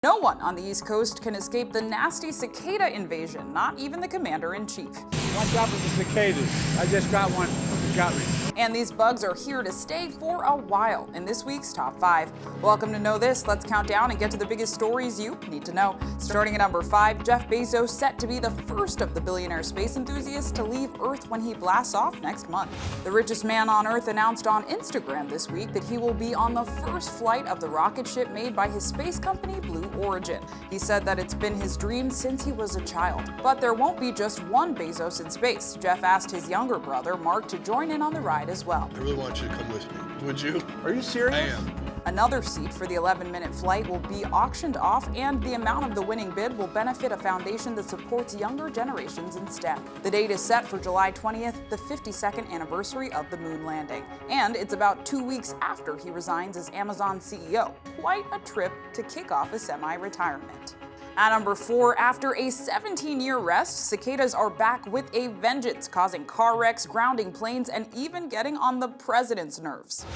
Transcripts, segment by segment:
No one on the East Coast can escape the nasty cicada invasion, not even the commander-in-chief. Watch out for the cicadas. I just got one from the government. And these bugs are here to stay for a while in this week's Top 5. Welcome to Know This. Let's count down and get to the biggest stories you need to know. Starting at number 5, Jeff Bezos set to be the first of the billionaire space enthusiasts to leave Earth when he blasts off next month. The richest man on Earth announced on Instagram this week that he will be on the first flight of the rocket ship made by his space company, Blue Origin. He said that it's been his dream since he was a child. But there won't be just one Bezos in space. Jeff asked his younger brother, Mark, to join in on the ride as well. I really want you to come with me. Would you? Are you serious? I am. Another seat for the 11-minute flight will be auctioned off, and the amount of the winning bid will benefit a foundation that supports younger generations in STEM. The date is set for July 20th, the 52nd anniversary of the moon landing. And it's about 2 weeks after he resigns as Amazon CEO. Quite a trip to kick off a semi-retirement. At number 4, after a 17-year rest, cicadas are back with a vengeance, causing car wrecks, grounding planes, and even getting on the president's nerves.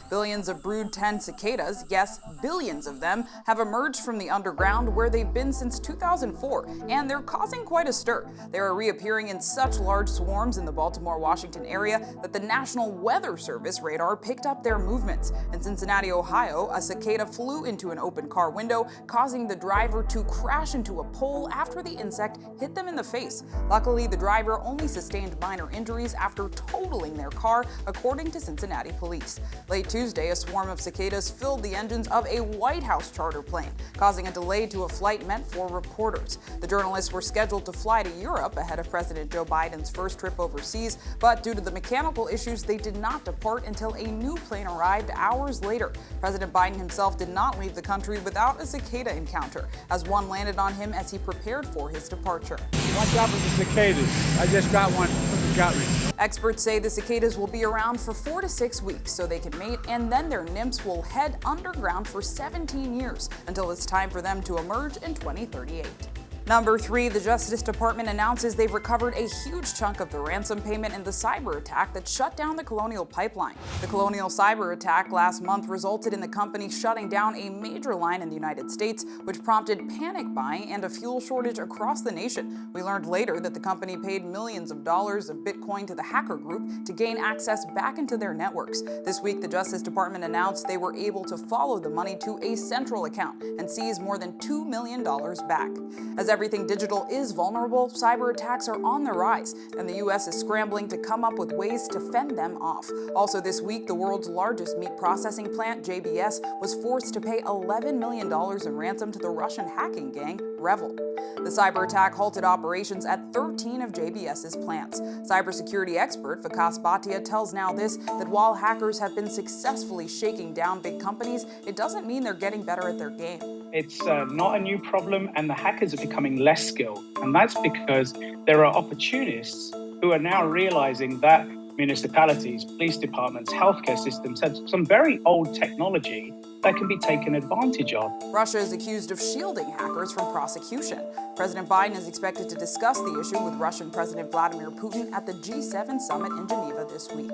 Billions of brood 10 cicadas, yes, billions of them, have emerged from the underground where they've been since 2004, and they're causing quite a stir. They are reappearing in such large swarms in the Baltimore-Washington area that the National Weather Service radar picked up their movements. In Cincinnati, Ohio, a cicada flew into an open car window, causing the driver to crash into a pole after the insect hit them in the face. Luckily, the driver only sustained minor injuries after totaling their car, according to Cincinnati police. Late Tuesday, a swarm of cicadas filled the engines of a White House charter plane, causing a delay to a flight meant for reporters. The journalists were scheduled to fly to Europe ahead of President Joe Biden's first trip overseas, but due to the mechanical issues, they did not depart until a new plane arrived hours later. President Biden himself did not leave the country without a cicada encounter, as one landed on him as he prepared for his departure. Watch out for the cicadas. I just got one from the government. Experts say the cicadas will be around for 4 to 6 weeks so they can mate, and then their nymphs will head underground for 17 years until it's time for them to emerge in 2038. Number 3, the Justice Department announces they've recovered a huge chunk of the ransom payment in the cyberattack that shut down the Colonial Pipeline. The Colonial cyberattack last month resulted in the company shutting down a major line in the United States, which prompted panic buying and a fuel shortage across the nation. We learned later that the company paid millions of dollars of Bitcoin to the hacker group to gain access back into their networks. This week, the Justice Department announced they were able to follow the money to a central account and seize more than $2 million back. As everything digital is vulnerable, cyber attacks are on the rise, and the U.S. is scrambling to come up with ways to fend them off. Also this week, the world's largest meat processing plant, JBS, was forced to pay $11 million in ransom to the Russian hacking gang, Revel. The cyber attack halted operations at 13 of JBS's plants. Cybersecurity expert Vikas Bhatia tells NowThis that while hackers have been successfully shaking down big companies, it doesn't mean they're getting better at their game. It's not a new problem, and the hackers are becoming less skilled. And that's because there are opportunists who are now realizing that municipalities, police departments, healthcare systems have some very old technology that can be taken advantage of. Russia is accused of shielding hackers from prosecution. President Biden is expected to discuss the issue with Russian President Vladimir Putin at the G7 summit in Geneva this week.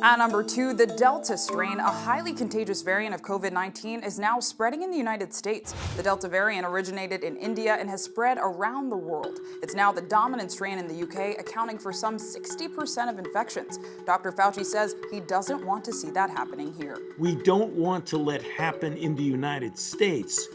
At number 2, the Delta strain, a highly contagious variant of COVID-19, is now spreading in the United States. The Delta variant originated in India and has spread around the world. It's now the dominant strain in the UK, accounting for some 60% of infections. Dr. Fauci says he doesn't want to see that happening here. We don't want to let happen in the United States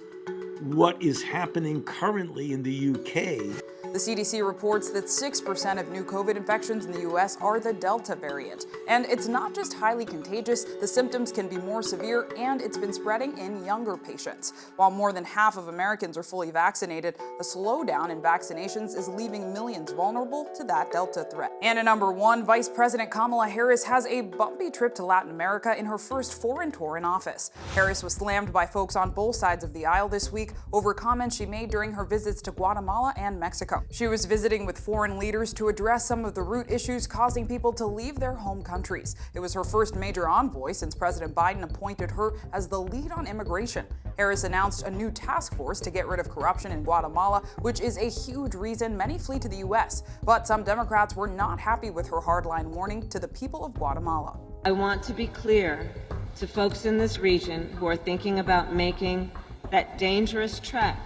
what is happening currently in the UK. The CDC reports that 6% of new COVID infections in the U.S. are the Delta variant. And it's not just highly contagious, the symptoms can be more severe, and it's been spreading in younger patients. While more than half of Americans are fully vaccinated, the slowdown in vaccinations is leaving millions vulnerable to that Delta threat. And at number 1, Vice President Kamala Harris has a bumpy trip to Latin America in her first foreign tour in office. Harris was slammed by folks on both sides of the aisle this week over comments she made during her visits to Guatemala and Mexico. She was visiting with foreign leaders to address some of the root issues causing people to leave their home countries. It was her first major envoy since President Biden appointed her as the lead on immigration. Harris announced a new task force to get rid of corruption in Guatemala, which is a huge reason many flee to the U.S. But some Democrats were not happy with her hardline warning to the people of Guatemala. I want to be clear to folks in this region who are thinking about making that dangerous trek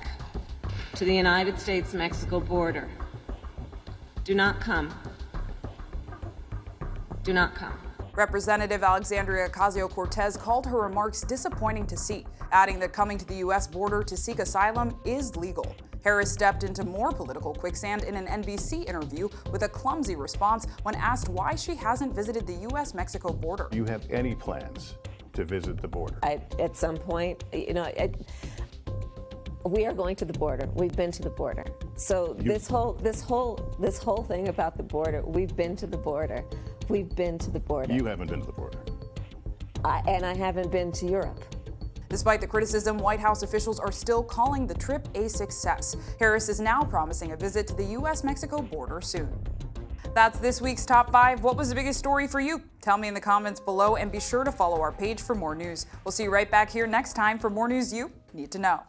to the United States-Mexico border. Do not come. Do not come. Representative Alexandria Ocasio-Cortez called her remarks disappointing to see, adding that coming to the U.S. border to seek asylum is legal. Harris stepped into more political quicksand in an NBC interview with a clumsy response when asked why she hasn't visited the U.S.-Mexico border. Do you have any plans to visit the border? At some point, we are going to the border. We've been to the border. So this whole thing about the border, we've been to the border. We've been to the border. You haven't been to the border. And I haven't been to Europe. Despite the criticism, White House officials are still calling the trip a success. Harris is now promising a visit to the U.S.-Mexico border soon. That's this week's Top 5. What was the biggest story for you? Tell me in the comments below, and be sure to follow our page for more news. We'll see you right back here next time for more news you need to know.